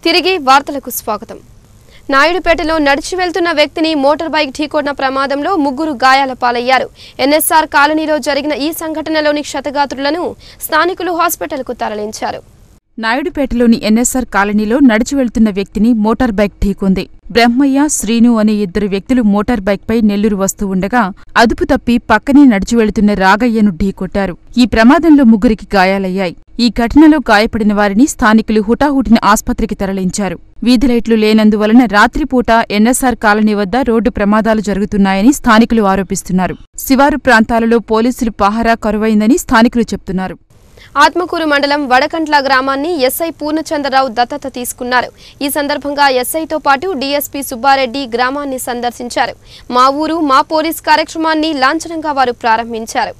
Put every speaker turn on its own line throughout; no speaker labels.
తిరిగి వార్తలకు స్వాగతం. నాయుడుపేటలో నడిచి వెళ్తున్న వ్యక్తిని మోటార్ బైక్ ఢీకొట్టిన ప్రమాదంలో ముగ్గురు గాయాల పాలయ్యారు. ఎన్ఎస్ఆర్ కాలనీలో జరిగిన ఈ సంఘటనలోని క్షతగాత్రులను స్థానికులు హాస్పిటల్కు తరలించారు.
నాయుడుపేటలోని ఎన్ఎస్ఆర్ కాలనీలో నడిచి వెళ్తున్న వ్యక్తిని మోటార్ బైక్ ఢీకొంది. బ్రహ్మయ్య, శ్రీను అనే ఇద్దరు వ్యక్తులు మోటార్ బైక్పై నెల్లూరు వస్తూ ఉండగా అదుపు తప్పి పక్కనే నడిచి వెళుతున్న రాగయ్యను ఢీకొట్టారు. ఈ ప్రమాదంలో ముగ్గురికి గాయాలయ్యాయి. ఈ ఘటనలో గాయపడిన వారిని స్థానికులు హుటాహుటిన ఆస్పత్రికి తరలించారు. వీధి లైట్లు లేనందువలన రాత్రిపూట ఎన్ఎస్ఆర్ కాలనీ వద్ద రోడ్డు ప్రమాదాలు జరుగుతున్నాయని స్థానికులు ఆరోపిస్తున్నారు. శివారు ప్రాంతాలలో పోలీసులు పహారా కరువైందని స్థానికులు చెబుతున్నారు.
ఆత్మకూరు మండలం వడకంట్ల గ్రామాన్ని ఎస్ఐ పూర్ణచంద్రరావు దత్తత తీసుకున్నారు. ఈ సందర్భంగా ఎస్ఐతో పాటు డీఎస్పీ సుబ్బారెడ్డి గ్రామాన్ని సందర్శించారు. మా ఊరు మా పోలీస్ కార్యక్రమాన్ని లాంఛనంగా వారు ప్రారంభించారు.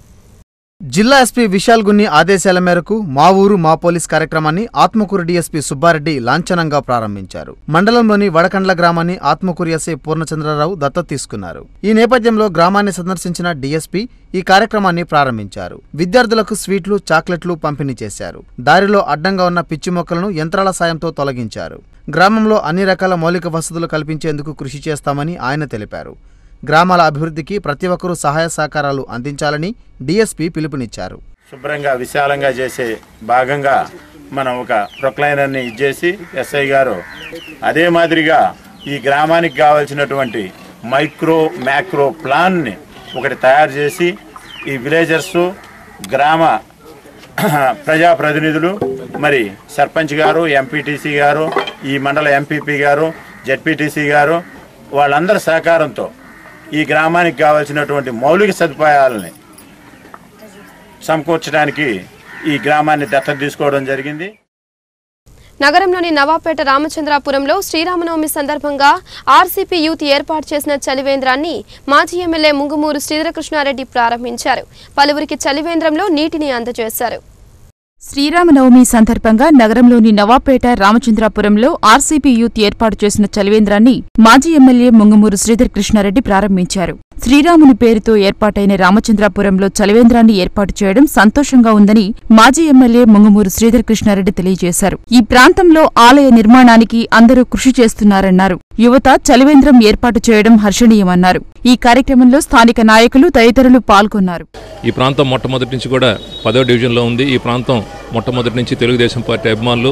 జిల్లా ఎస్పీ విశాల్ గున్ని ఆదేశాల మేరకు మా ఊరు మా పోలీస్ కార్యక్రమాన్ని ఆత్మకూరు డీఎస్పీ సుబ్బారెడ్డి లాంఛనంగా ప్రారంభించారు. మండలంలోని వడకండ్ల గ్రామాన్ని ఆత్మకూరు ఎస్ఐ పూర్ణచంద్రరావు దత్తత తీసుకున్నారు. ఈ నేపథ్యంలో గ్రామాన్ని సందర్శించిన డీఎస్పీ ఈ కార్యక్రమాన్ని ప్రారంభించారు. విద్యార్థులకు స్వీట్లు, చాక్లెట్లు పంపిణీ చేశారు. దారిలో అడ్డంగా ఉన్న పిచ్చి మొక్కలను యంత్రాల సాయంతో తొలగించారు. గ్రామంలో అన్ని రకాల మౌలిక వసతులు కల్పించేందుకు కృషి చేస్తామని ఆయన తెలిపారు. గ్రామాల అభివృద్ధికి ప్రతి ఒక్కరూ సహాయ సహకారాలు అందించాలని డీఎస్పీ పిలుపునిచ్చారు.
శుభ్రంగా విశాలంగా చేసే భాగంగా మనం ఒక ప్రొక్లైనర్ని ఇచ్చేసి ఎస్ఐ గారు అదే మాదిరిగా ఈ గ్రామానికి కావాల్సినటువంటి మైక్రో మ్యాక్రో ప్లాన్ని ఒకటి తయారు చేసి ఈ విలేజర్స్, గ్రామ ప్రజాప్రతినిధులు, మరి సర్పంచ్ గారు, ఎంపీటీసీ గారు, ఈ మండల ఎంపీపీ గారు, జెడ్పీటీసీ గారు వాళ్ళందరి సహకారంతో ఈ గ్రామానికి కావాల్సినటువంటి మౌలిక సదుపాయాలని సమకూర్చడానికి ఈ గ్రామాన్ని దత్తత తీసుకోవడం జరిగింది.
నగరంలోని నవాపేట రామచంద్రాపురంలో శ్రీరామనవమి సందర్భంగా ఆర్సీపీ యూత్ ఏర్పాటు చేసిన చలివేంద్రాన్ని మాజీ ఎమ్మెల్యే ముంగుమూరు శ్రీధరకృష్ణారెడ్డి ప్రారంభించారు. పలువురికి చలివేంద్రంలో నీటిని అందజేశారు.
శ్రీరామనవమి సందర్భంగా నగరంలోని నవాపేట రామచంద్రాపురంలో ఆర్సీపీ యూత్ ఏర్పాటు చేసిన చలివేంద్రాన్ని మాజీ ఎమ్మెల్యే ముంగుమూరు శ్రీధరకృష్ణారెడ్డి ప్రారంభించారు. శ్రీరాముని పేరుతో ఏర్పాటైన రామచంద్రాపురంలో చలివేంద్రాన్ని ఏర్పాటు చేయడం సంతోషంగా ఉందని మాజీ ఎమ్మెల్యే ముంగుమూరు శ్రీధరకృష్ణారెడ్డి తెలియజేశారు. ఈ ప్రాంతంలో ఆలయ నిర్మాణానికి అందరూ కృషి చేస్తున్నారన్నారు. యువత చలివేంద్రం ఏర్పాటు చేయడం హర్షణీయమన్నారు. ఈ కార్యక్రమంలో స్థానిక నాయకులు తదితరులు పాల్గొన్నారు.
ఈ ప్రాంతం మొట్టమొదటి నుంచి కూడా 10వ డివిజన్లో ఉంది. ఈ ప్రాంతం మొట్టమొదటి నుంచి తెలుగుదేశం పార్టీ అభిమానులు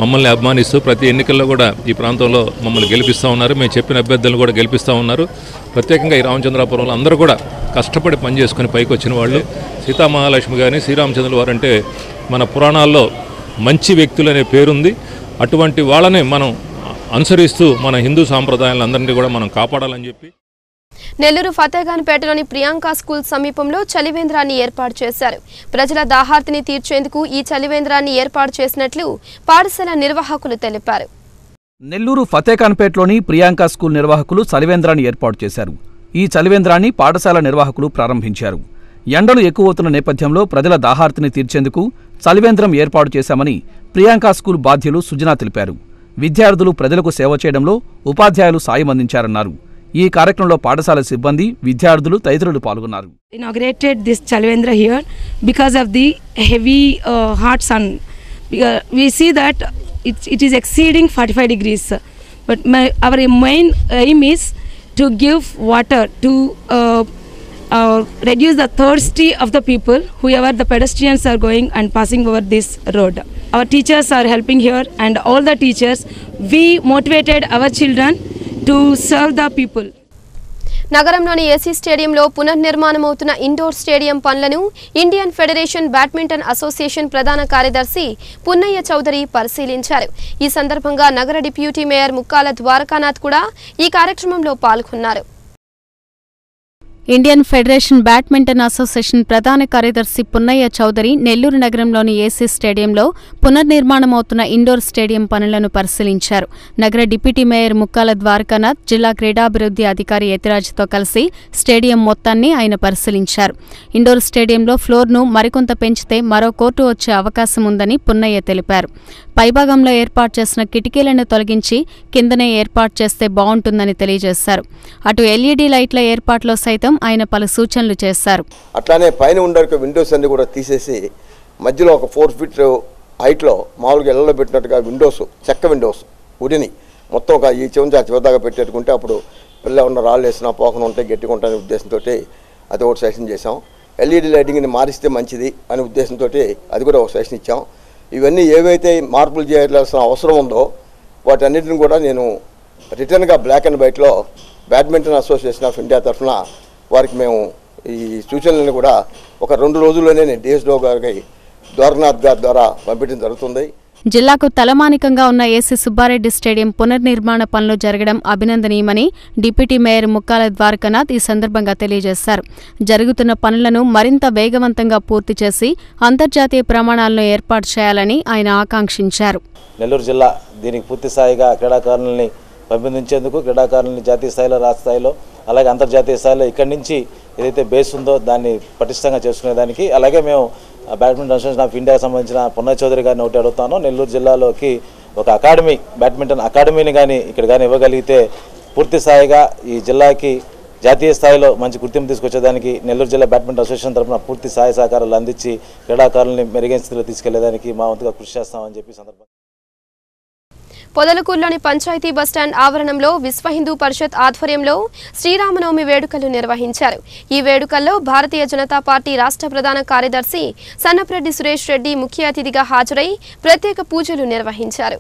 మమ్మల్ని అభిమానిస్తూ ప్రతి ఎన్నికల్లో కూడా ఈ ప్రాంతంలో మమ్మల్ని గెలిపిస్తూ ఉన్నారు. మేము చెప్పిన అభ్యర్థులను కూడా గెలిపిస్తూ ఉన్నారు. ప్రత్యేకంగా ఈ రామచంద్రాపురంలో అందరూ కూడా కష్టపడి పనిచేసుకుని పైకి వచ్చిన వాళ్ళు. సీతామహాలక్ష్మి గారిని, శ్రీరామచంద్రుల వారు అంటే మన పురాణాల్లో మంచి వ్యక్తులు అనే పేరుంది. అటువంటి వాళ్ళని మనం అనుసరిస్తూ మన హిందూ సాంప్రదాయాలందరినీ కూడా మనం కాపాడాలని చెప్పి
నెల్లూరు ఫతేఖాన్పేటలోని ప్రియాంక స్కూల్ సమీపంలో చలివేంద్రాన్ని ఏర్పాటు చేశారు. ప్రజల దాహార్తిని తీర్చేందుకు ఈ చలివేంద్రాన్ని ఏర్పాటు చేసినట్లు పాఠశాల నిర్వాహకులు తెలిపారు.
నెల్లూరు ఫతేఖాన్పేటలోని ప్రియాంక స్కూల్ నిర్వాహకులు చలివేంద్రాన్ని ఏర్పాటు చేశారు. ఈ చలివేంద్రాన్ని పాఠశాల నిర్వాహకులు ప్రారంభించారు. ఎండలు ఎక్కువవుతున్న నేపథ్యంలో ప్రజల దాహార్తిని తీర్చేందుకు చలివేంద్రం ఏర్పాటు చేశామని ప్రియాంక స్కూల్ బాధ్యులు సుజనా తెలిపారు. విద్యార్థులు ప్రజలకు సేవ చేయడంలో ఉపాధ్యాయులు సాయం అందించారన్నారు. ఈ కార్యక్రమంలో పాఠశాల సిబ్బంది, విద్యార్థులు తదితరులు పాల్గొన్నారు.
Inaugurated this Chalvendra here because of the heavy hot sun. We see that it is exceeding 45 degrees. But our main aim is to give water to reduce the thirsty of the people, whoever the pedestrians are going and passing over this road. Our teachers are helping here, and all the teachers, we motivated our children to serve the people.
నగరంలోని AC స్టేడియంలో పునర్నిర్మాణమవుతున్న indoor stadium పనులను Indian federation badminton association ప్రధాన కార్యదర్శి పున్నయ్య చౌదరి పరిశీలించారు. ఈ సందర్భంగా నగర deputy mayor ముక్కాల Dwarakanath కూడా ఈ కార్యక్రమంలో పాల్గొన్నారు.
ఇండియన్ ఫెడరేషన్ బ్యాడ్మింటన్ అసోసియేషన్ ప్రధాన కార్యదర్శి పున్నయ్య చౌదరి నెల్లూరు నగరంలోని ఏసీ స్టేడియంలో పునర్నిర్మాణమవుతున్న ఇండోర్ స్టేడియం పనులను పరిశీలించారు. నగర డిప్యూటీ మేయర్ ముక్కాల ద్వారకానాథ్, జిల్లా క్రీడాభివృద్ధి అధికారి యతిరాజ్తో కలిసి స్టేడియం మొత్తాన్ని ఆయన పరిశీలించారు. ఇండోర్ స్టేడియంలో ఫ్లోర్ను మరికొంత పెంచితే మరో కోర్టు వచ్చే అవకాశం ఉందని పున్నయ్య తెలిపారు. పైభాగంలో ఏర్పాటు చేసిన కిటికీలను తొలగించి కిందనే ఏర్పాటు చేస్తే బాగుంటుందని తెలియజేశారు. అటు ఎల్ఈడీ లైట్ల ఏర్పాటులో సైతం ఆయన పలు సూచనలు చేశారు.
అట్లానే పైన ఉండే విండోస్ అన్ని కూడా తీసేసి మధ్యలో ఒక 4 ఫీట్ హైట్లో మామూలుగా ఇళ్లలో పెట్టినట్టుగా విండోస్, చెక్క విండోస్ ఉడిని మొత్తం ఒక ఈ చెవుని చివరిదాకా పెట్టేట్టుకుంటే అప్పుడు పిల్ల ఉన్న రాళ్ళు వేసినా పోకుండా ఉంటాయి గట్టిగా ఉంటాయనే ఉద్దేశంతో అది ఒకటి సెషన్ చేసాం. ఎల్ఈడి లైటింగ్ని మారిస్తే మంచిది అనే ఉద్దేశంతో అది కూడా ఒక సెషన్ ఇచ్చాం. ఇవన్నీ ఏవైతే మార్పులు చేయాల్సిన అవసరం ఉందో వాటన్నిటిని కూడా నేను రిటర్న్గా బ్లాక్ అండ్ వైట్లో బ్యాడ్మింటన్ అసోసియేషన్ ఆఫ్ ఇండియా తరఫున వారికి మేము ఈ సూచనలను కూడా ఒక 2 రోజుల్లోనే నేను డిఎస్డో గారికి ద్వారనాథ్ గారి ద్వారా పంపించడం జరుగుతుంది.
జిల్లాకు తలమానికంగా ఉన్న ఏసీ సుబ్బారెడ్డి స్టేడియం పునర్నిర్మాణ పనులు జరగడం అభినందనీయమని డిప్యూటీ మేయర్ ముక్కాల ద్వారకానాథ్ ఈ సందర్భంగా తెలియజేశారు. జరుగుతున్న పనులను మరింత వేగవంతంగా పూర్తి చేసి అంతర్జాతీయ ప్రమాణాలను ఏర్పాటు చేయాలని ఆయన ఆకాంక్షించారు.
నెల్లూరు జిల్లా దీనికి పూర్తి స్థాయిగా క్రీడాకారులని పెంపొందించేందుకు క్రీడాకారులని జాతీయ స్థాయిలో రాష్ట్ర స్థాయిలో అలాగే అంతర్జాతీయ స్థాయిలో ఇక్కడి నుంచి ఏదైతే బేస్ ఉందో దాన్ని పటిష్టంగా చేసుకునేదానికి అలాగే మేము బ్యాడ్మింటన్ అసోసియేషన్ ఆఫ్ ఇండియాకి సంబంధించిన పున్నయ్య చౌదరి గారిని ఒకటి అడుగుతాను. నెల్లూరు జిల్లాలోకి ఒక అకాడమీ బ్యాడ్మింటన్ అకాడమీని కానీ ఇక్కడ కానీ ఇవ్వగలిగితే పూర్తి స్థాయిగా ఈ జిల్లాకి జాతీయ స్థాయిలో మంచి గుర్తింపు తీసుకొచ్చేదానికి నెల్లూరు జిల్లా బ్యాడ్మింటన్ అసోసియేషన్ తరఫున పూర్తి సహాయ సహకారాలు అందించి క్రీడాకారులని మెరుగైన స్థితిలో తీసుకెళ్లేదానికి మా వంతుగా కృషి చేస్తామని చెప్పి సందర్భంగా
పొదలకూరులోని పంచాయతీ బస్టాండ్ ఆవరణంలో విశ్వ హిందూ పరిషత్ ఆధ్వర్యంలో శ్రీరామనవమి వేడుకలు నిర్వహించారు. ఈ వేడుకల్లో భారతీయ జనతా పార్టీ రాష్ట్ర ప్రధాన కార్యదర్శి సన్నప్రెడ్డి సురేష్ రెడ్డి ముఖ్య అతిథిగా హాజరై ప్రత్యేక పూజలు నిర్వహించారు.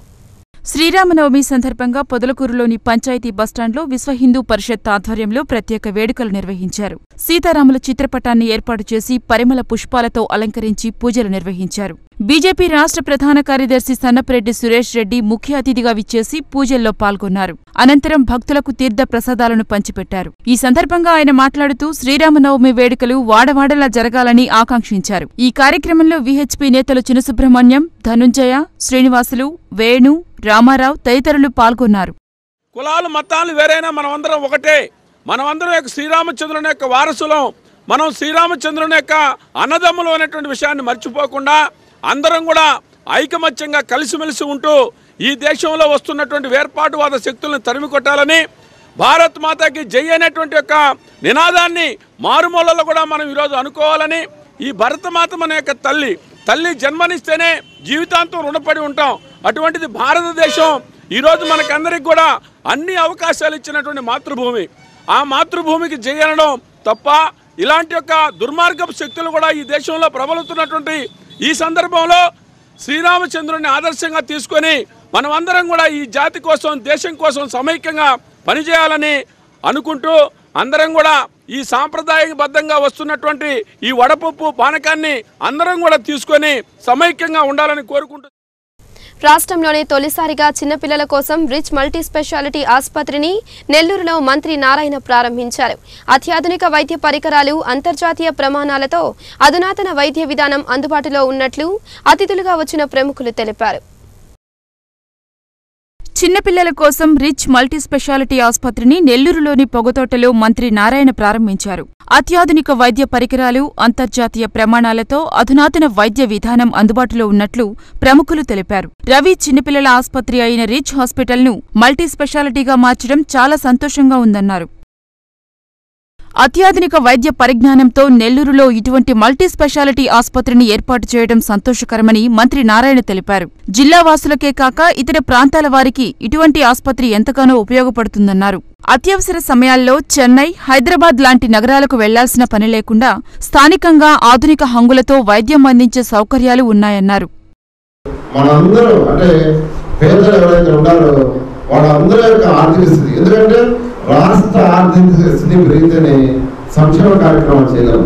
శ్రీరామనవమి సందర్భంగా పొదలకూరులోని పంచాయతీ బస్టాండ్లో విశ్వ హిందూ పరిషత్ ఆధ్వర్యంలో ప్రత్యేక వేడుకలు నిర్వహించారు. సీతారాముల చిత్రపటాన్ని ఏర్పాటు చేసి పరిమళ పుష్పాలతో అలంకరించి పూజలు నిర్వహించారు. బీజేపీ రాష్ట్ర ప్రధాన కార్యదర్శి సన్నప్రెడ్డి సురేష్ రెడ్డి ముఖ్య అతిథిగా విచ్చేసి పూజల్లో పాల్గొన్నారు. అనంతరం భక్తులకు తీర్థ ప్రసాదాలను పంచిపెట్టారు. ఈ సందర్భంగా ఆయన మాట్లాడుతూ శ్రీరామనవమి వేడుకలు వాడవాడలా జరగాలని ఆకాంక్షించారు. ఈ కార్యక్రమంలో విహెచ్పీ నేతలు చినసుబ్రహ్మణ్యం, ధనుంజయ, శ్రీనివాసులు, వేణు, రామారావు తదితరులు పాల్గొన్నారు.
కులాలు మతాలు వేరైనా మనమందరం ఒకటే. మనమందరం యొక్క శ్రీరామచంద్రుని యొక్క వారసులం. మనం శ్రీరామచంద్రుని యొక్క అన్నదమ్ములు అనేటువంటి విషయాన్ని మర్చిపోకుండా అందరం కూడా ఐకమత్యంగా కలిసిమెలిసి ఉంటూ ఈ దేశంలో వస్తున్నటువంటి వేర్పాటువాద శక్తులను తరిమి కొట్టాలని, భారత్ మాతాకి జై అనేటువంటి యొక్క నినాదాన్ని మారుమూలలో కూడా మనం ఈరోజు అనుకోవాలని, ఈ భరతమాత మన యొక్క తల్లి జన్మనిస్తేనే జీవితాంతం రుణపడి ఉంటాం. అటువంటిది భారతదేశం ఈరోజు మనకందరికి కూడా అన్ని అవకాశాలు ఇచ్చినటువంటి మాతృభూమి. ఆ మాతృభూమికి జై అనడం తప్ప ఇలాంటి యొక్క దుర్మార్గపు శక్తులు కూడా ఈ దేశంలో ప్రబలుతున్నటువంటి ఈ సందర్భంలో శ్రీరామచంద్రుని ఆదర్శంగా తీసుకొని మనమందరం కూడా ఈ జాతి కోసం దేశం కోసం సమైక్యంగా పనిచేయాలని అనుకుంటూ అందరం కూడా ఈ సాంప్రదాయబద్ధంగా వస్తున్నటువంటి ఈ వడపప్పు పానకాన్ని అందరం కూడా తీసుకొని సమైక్యంగా ఉండాలని కోరుకుంటూ
రాష్ట్రంలోనే తొలిసారిగా చిన్నపిల్లల కోసం రిచ్ మల్టీ స్పెషాలిటీ ఆసుపత్రిని నెల్లూరులో మంత్రి నారాయణ ప్రారంభించారు. అత్యాధునిక వైద్య పరికరాలు, అంతర్జాతీయ ప్రమాణాలతో అధునాతన వైద్య విధానం అందుబాటులో ఉన్నట్లు అతిథులుగా వచ్చిన ప్రముఖులు తెలిపారు.
చిన్నపిల్లల కోసం రిచ్ మల్టీ స్పెషాలిటీ ఆసుపత్రిని నెల్లూరులోని పొగతోటలో మంత్రి నారాయణ ప్రారంభించారు. అత్యాధునిక వైద్య పరికరాలు, అంతర్జాతీయ ప్రమాణాలతో అధునాతన వైద్య విధానం అందుబాటులో ఉన్నట్లు ప్రముఖులు తెలిపారు. రవి చిన్నపిల్లల ఆసుపత్రి అయిన రిచ్ హాస్పిటల్ను మల్టీ స్పెషాలిటీగా మార్చడం చాలా సంతోషంగా ఉందన్నారు. అత్యాధునిక వైద్య పరిజ్ఞానంతో నెల్లూరులో ఇటువంటి మల్టీ స్పెషాలిటీ ఆసుపత్రిని ఏర్పాటు చేయడం సంతోషకరమని మంత్రి నారాయణ తెలిపారు. జిల్లావాసులకే కాక ఇతర ప్రాంతాల వారికి ఇటువంటి ఆసుపత్రి ఎంతగానో ఉపయోగపడుతుందన్నారు. అత్యవసర సమయాల్లో చెన్నై, హైదరాబాద్ లాంటి నగరాలకు వెళ్లాల్సిన పని లేకుండా స్థానికంగా ఆధునిక హంగులతో వైద్యం అందించే సౌకర్యాలు ఉన్నాయన్నారు.
మనందరూ అంటే పేదలు ఎవరైతే ఉన్నారో వాళ్ళందరూ యొక్క ఆర్థిక స్థితి, ఎందుకంటే రాష్ట్ర ఆర్థిక స్థితి పెరిగితేనే సంక్షేమ కార్యక్రమాలు చేయగలం.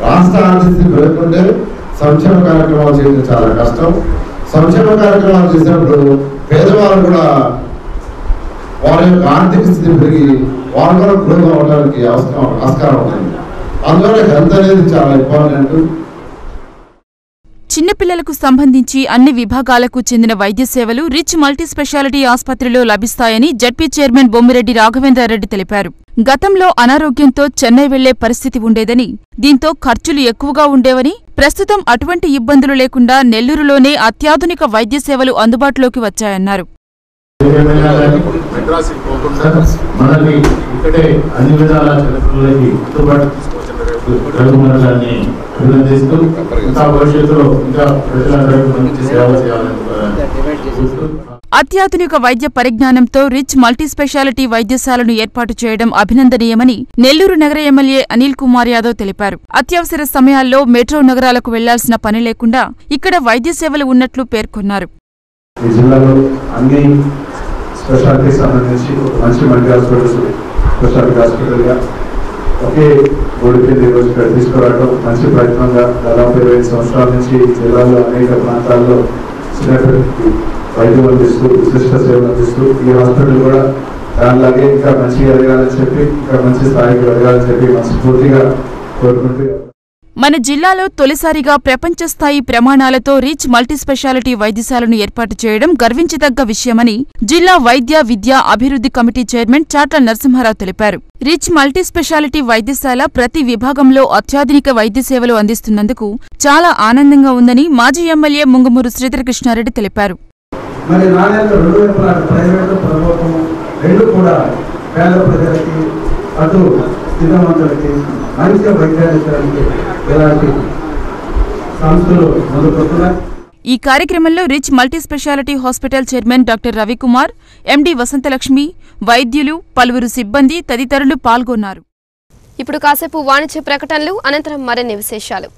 రాష్ట్ర ఆర్థిక స్థితి పెరగకుంటే సంక్షేమ కార్యక్రమాలు చేయడం చాలా కష్టం. సంక్షేమ కార్యక్రమాలు చేసినప్పుడు పేదవాళ్ళు కూడా వారి యొక్క ఆర్థిక స్థితి పెరిగి వాళ్ళు కూడా గ్రోగా అవడానికి ఆస్కారం ఉంటుంది. అందువల్ల హెల్త్ అనేది చాలా ఇంపార్టెంట్.
చిన్నపిల్లలకు సంబంధించి అన్ని విభాగాలకు చెందిన వైద్య సేవలు రిచ్ మల్టీ స్పెషాలిటీ ఆసుపత్రిలో లభిస్తాయని జడ్పీ చైర్మన్ బొమ్మిరెడ్డి రాఘవేంద్రారెడ్డి తెలిపారు. గతంలో అనారోగ్యంతో చెన్నై వెళ్లే పరిస్థితి ఉండేదని, దీంతో ఖర్చులు ఎక్కువగా ఉండేవని, ప్రస్తుతం అటువంటి ఇబ్బందులు లేకుండా నెల్లూరులోనే అత్యాధునిక వైద్య సేవలు అందుబాటులోకి వచ్చాయన్నారు.
అభినందిస్తూ ఇంకా భవిష్యత్తులో ఇంకా ప్రజలందరికీ మంచి సేవ చేయాలని తెలియజేసుకుంటూ
అత్యాధునిక వైద్య పరిజ్ఞానంతో రిచ్ మల్టీస్పెషాలిటీ వైద్యశాలను ఏర్పాటు చేయడం అభినందనీయమని నెల్లూరు నగర ఎమ్మెల్యే అనిల్ కుమార్ యాదవ్ తెలిపారు. అత్యవసర సమయాల్లో మెట్రో నగరాలకు వెళ్లాల్సిన పని లేకుండా ఇక్కడ వైద్య సేవలు ఉన్నట్లు పేర్కొన్నారు.
ఈ జిల్లాలో అన్ని స్పెషాలిటీస్ సంబంధించి మంచి మల్టీ హాస్పిటల్స్ స్పెషాలిటీ హాస్పిటల్గా ఒకే గోడిపల్లి నియోజకవర్గం తీసుకురావడం మంచి ప్రయత్నంగా దాదాపు 25 సంవత్సరాల నుంచి జిల్లాలో అనేక ప్రాంతాల్లో చిన్నపిల్లలకి వైద్యం అందిస్తూ విశిష్ట సేవలు అందిస్తూ ఈ హాస్పిటల్ కూడా దానిలాగే ఇంకా మంచిగా ఎదగాలని చెప్పి ఇంకా మంచి స్థాయికి ఎదగాలని చెప్పి మనస్ఫూర్తిగా కోరుకుంటూ
మన జిల్లాలో తొలిసారిగా ప్రపంచ స్థాయి ప్రమాణాలతో రిచ్ మల్టీస్పెషాలిటీ వైద్యశాలను ఏర్పాటు చేయడం గర్వించదగ్గ విషయమని జిల్లా వైద్య విద్యా అభివృద్ధి కమిటీ చైర్మన్ చాట్ల నరసింహారావు తెలిపారు. రిచ్ మల్టీస్పెషాలిటీ వైద్యశాల ప్రతి విభాగంలో అత్యాధునిక వైద్య సేవలు అందిస్తున్నందుకు చాలా ఆనందంగా ఉందని మాజీ ఎమ్మెల్యే ముంగుమూరు శ్రీధరకృష్ణారెడ్డి తెలిపారు.
మరి నాణ్యత రెండు వైపులా ప్రైవేటు ప్రభుత్వం రెండు కూడా పేద ప్రజలకి అటు స్థితిమంతులకి మంచి వైద్యానికి ఇలాంటి సంస్థలు ముందుకొస్తున్నాయి.
ఈ కార్యక్రమంలో rich multispeciality hospital chairman doctor Ravikumar, MD Vasanthalakshmi, వైద్యులు, పలువురు సిబ్బంది తదితరులు పాల్గొన్నారు.
ఇప్పుడు కాసేపు వాణిజ్య ప్రకటనలు, అనంతరం మరిన్ని విశేషాలు.